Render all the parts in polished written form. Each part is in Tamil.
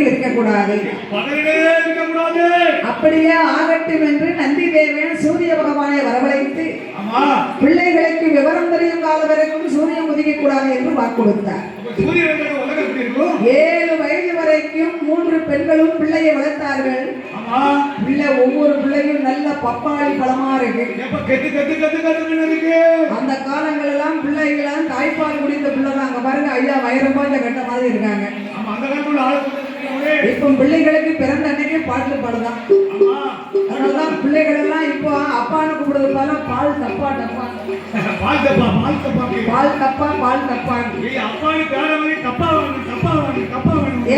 இருக்கக்கூடாது. அப்படியே ஆகட்டும் என்று நந்தி தேவன் சூரிய பகவானை வரவழைத்து பிள்ளைகளுக்கு விவரம் தெரியும் கால வரைக்கும் சூரியன் உதிக்க கூடாது என்று வாக்கு கொடுத்தார். 7 வயது வரைக்கும் 3 பெண்களும் பிள்ளையை வளர்த்தார்கள். ஒவ்வொரு பிள்ளையும் நல்ல பப்பாளி பழமா இருக்கு. அந்த காலங்கள் எல்லாம் பிள்ளைகள் தாய்ப்பால் குடித்த பிள்ளைதான். அங்க பாருங்க ஐயா வயிறுபாஞ்ச கட்ட மாதிரி இருக்காங்க. இப்ப பிள்ளைகளுக்கு பிறந்த அன்னைக்கு பாட்டு பாடுதான். அதனாலதான் பிள்ளைகள் எல்லாம் இப்போ அப்பான்னு கூப்பிடுறது பால் தப்பா டப்பா பால் தப்பா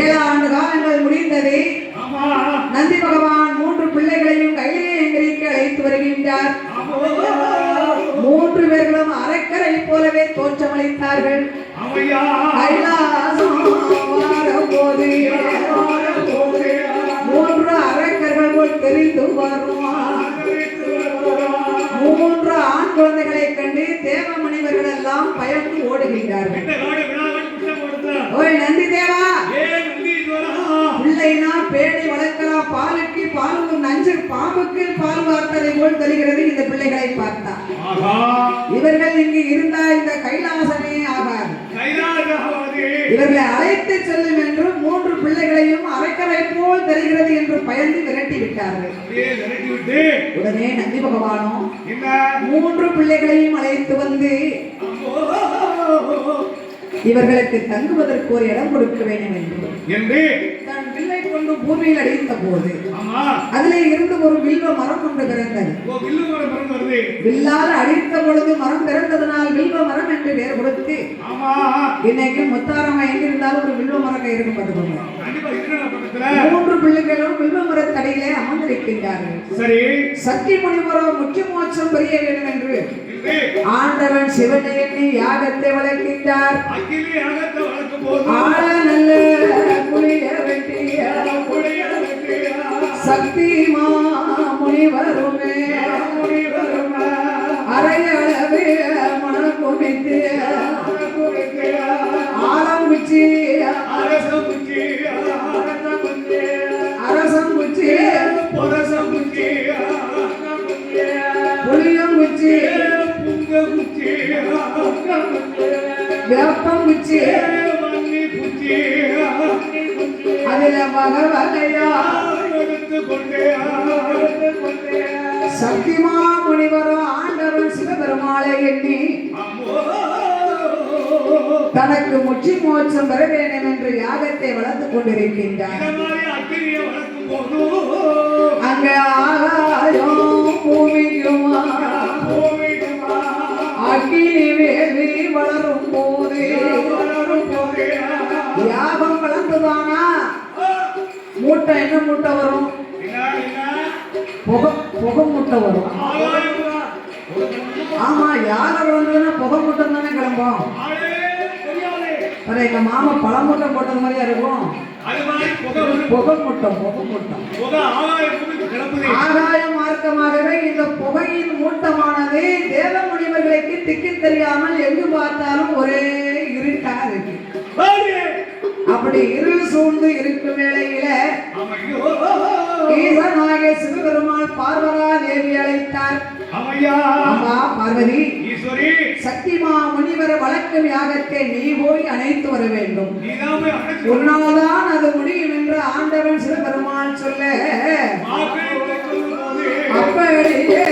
7 ஆண்டு காலங்கள் முடிந்தது. நந்தி பகவான் 3 பிள்ளைகளையும் கையிலேயங்கிரிக்கு அழைத்து வருகின்றார். 3 பேர்களும் அரைக்கரை போலவே தோற்றமளித்தார்கள். கைலாசம் வரும்போது 3 அரைக்கர்கள் போல் தெரிந்து வருவார். 3 ஆண் குழந்தைகளை கண்டு தேவ முனிவர்கள் எல்லாம் பயந்து ஓடுகின்றார்கள். ஓய் நந்தி தேவா, பிள்ளைனா பேணி வளர்க்கலாம், பாலுக்கு பால் நஞ்சு பாம்புக்கு பால் வார்த்ததை போல் தெரிகிறது. இந்த பிள்ளைகளை பார்த்தா இவர்கள் இங்கு இருந்தா இந்த கைலாசமே ஆகாது. இவர்களை அழைத்து செல்லும் என்று 3 பிள்ளைகளையும் அரைக்கரை போல் தெரிகிறது என்று பயந்து விரட்டி விட்டார்கள். உடனே நந்தி பகவானும் 3 பிள்ளைகளையும் அழைத்து வந்து இவர்களுக்கு தங்குவதற்கு ஒரு இடம் கொடுக்க வேண்டும் என்று தன் வில்லை கொண்டு பூமியில் அடித்த போது அதிலே இருந்து ஒரு வில்வ மரம் ஒன்று பிறந்தது. வில்லால் அடித்த பொழுது மரம் பிறந்ததனால் வில்வ மரம் என்று பெயர் கொடுத்து இன்னைக்கு முத்தாரமா எங்கிருந்தாலும் ஒரு வில்வ மரம் இருக்கும். பார்த்துக்கோங்க. 3 பிள்ளைகளும் வில்வ மரத்தடியிலே அமர்ந்திருக்கின்றார்கள். சக்தி முனிவரோ முக்கிய மோட்சம் பெரிய வேண்டும் என்று ஆண்டவன் சிவனை எண்ணி யாகத்தை வளர்க்கின்றார். ஆள நல்ல புளிய வெட்டிய சக்தி முனிவருமே அரையளவே மனம் குமித்து ஆலம் குச்சி அரசம் குச்சி புளியம் குச்சி வேப்பம் குச்சி அதில வகையா சக்திமா முனிவரோ ஆண்டவன் சிவபெருமாளை எண்ணி தனக்கு முற்றி மோட்சம் பெற வேண்டும் என்று யாகத்தை வளர்த்து கொண்டிருக்கின்றார். அங்க ஆகாயம் பூமிக்கும் அக்கினி வேலி வளரும் போது யாகம் வளர்ந்துதானா மூட்டை என்ன மூட்டை வரும்? புகை மூட்டை வரும். ஆமா, யாகம் வளர்ந்ததுன்னா புகை மூட்டை தானே கிளம்பும். எங்க மாமா பழ மூட்டை போட்டது மாதிரியா இருக்கும். புகை மூட்டம் ஆகாய மார்க்கமாகவே இந்த புகையின் மூட்டமானது தேவ முனிவர்களுக்கு திக்கு தெரியாமல் எங்கு பார்த்தாலும் ஒரே இருட்டா இருக்கு. அப்படி இருள் சூழ்ந்து இருக்கும் வேளையில ஈசனாகிய சிவபெருமான் பார்வதா தேவி அழைத்தார். பார்வதி, சக்திமா முனிவர் வழக்கும் யாகத்தை நீ போய் அணைத்து வர வேண்டும். உன்னால்தான் அது முடியும் என்று ஆண்டவன் சிவபெருமான் சொல்ல அப்படியே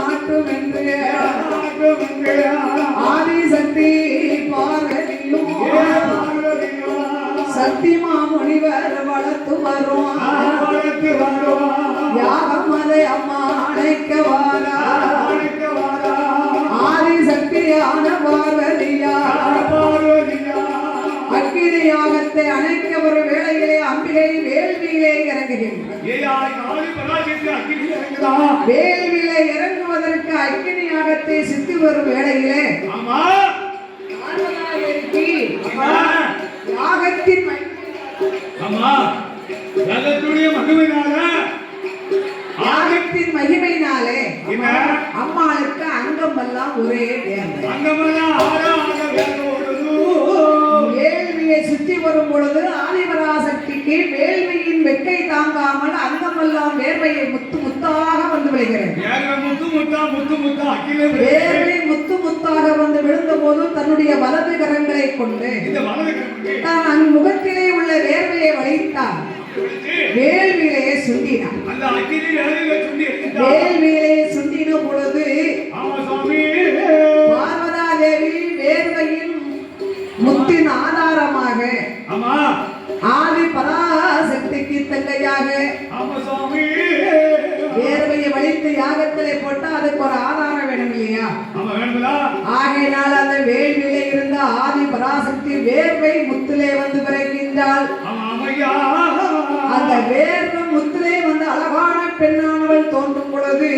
ஆட்டும் என்று ஆதிசக்தி பார்வதியும் சக்திமா முனிவர் வளர்த்து வருவார். யாகம் அதை அம்மா அணைக்க வாரா. ஆதிசக்தியான பார்வதியா அக்கினி யாகத்தை அணைக்க ஒரு வேளையிலே அம்பிகை வேள்வியிலே இறங்குகின்றார். வேள்வியிலே இறங்குவதற்கு அக்கினி யாகத்தை சித்தி வரும் வேளையிலே யாகத்தின் மகிமையினாலே அம்மாளுக்கு அங்கம் எல்லாம் ஒரே வேள்வியை சுற்றி வரும் பொழுது ஆதிபராசக்திக்கு வேள்வியின் வெக்கை தாங்காமல் அங்கமெல்லாம் வேர்வையை முத்து முத்தாக வந்து விழுகிறது. வேர்வை முத்து முத்தாக வந்து விழுந்த போது தன்னுடைய வலது கரங்களை கொண்டு தான் முகத்திலே உள்ள வேர்வையை வளைத்தான். வேள்வியிலே சுண்டினான். வேள்வியிலே சுண்டின பொழுது பார்வதா தேவி வேர்வையின் முத்தின் ஆதாரமாக ஆதி பராசக்திக்கு தங்கையாக வேர்வையை வலித்து யாகத்திலே போட்டா அதுக்கு ஒரு ஆதாரம் வேணும் இல்லையா? ஆகையினால் அந்த வேள்வியிலே இருந்த ஆதி பராசக்தி வேர்வை முத்திலே வந்து பிறக்கின்றாள். அந்த வேர்வை முத்திலே வந்து அழகான பெண்ணானவள் தோன்றும் பொழுது